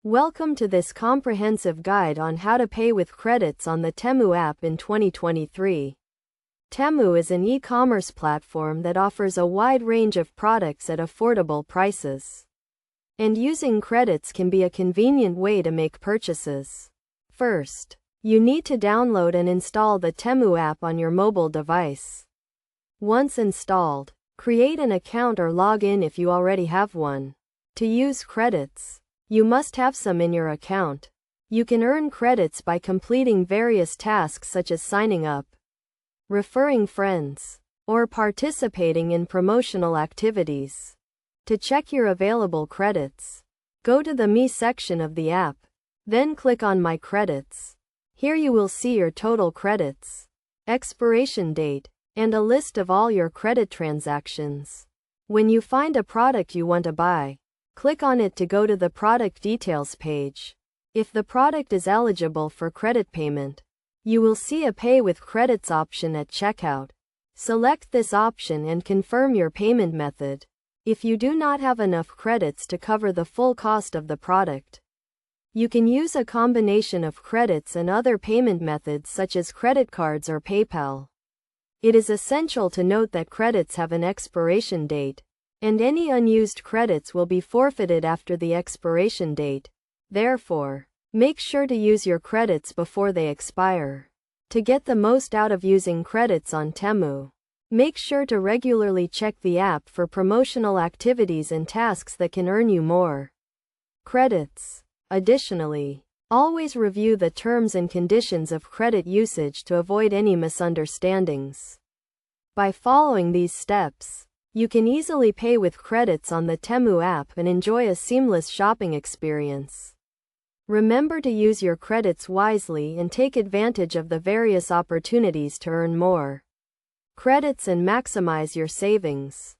Welcome to this comprehensive guide on how to pay with credits on the Temu app in 2023. Temu is an e-commerce platform that offers a wide range of products at affordable prices. And using credits can be a convenient way to make purchases. First, you need to download and install the Temu app on your mobile device. Once installed, create an account or log in if you already have one. To use credits, you must have some in your account. You can earn credits by completing various tasks such as signing up, referring friends, or participating in promotional activities. To check your available credits, go to the Me section of the app, then click on My Credits. Here you will see your total credits, expiration date, and a list of all your credit transactions. When you find a product you want to buy, click on it to go to the product details page. If the product is eligible for credit payment, you will see a Pay with Credits option at checkout. Select this option and confirm your payment method. If you do not have enough credits to cover the full cost of the product, you can use a combination of credits and other payment methods such as credit cards or PayPal. It is essential to note that credits have an expiration date, and any unused credits will be forfeited after the expiration date. Therefore, make sure to use your credits before they expire. To get the most out of using credits on Temu, make sure to regularly check the app for promotional activities and tasks that can earn you more credits. Additionally, always review the terms and conditions of credit usage to avoid any misunderstandings. By following these steps, you can easily pay with credits on the Temu app and enjoy a seamless shopping experience. Remember to use your credits wisely and take advantage of the various opportunities to earn more credits and maximize your savings.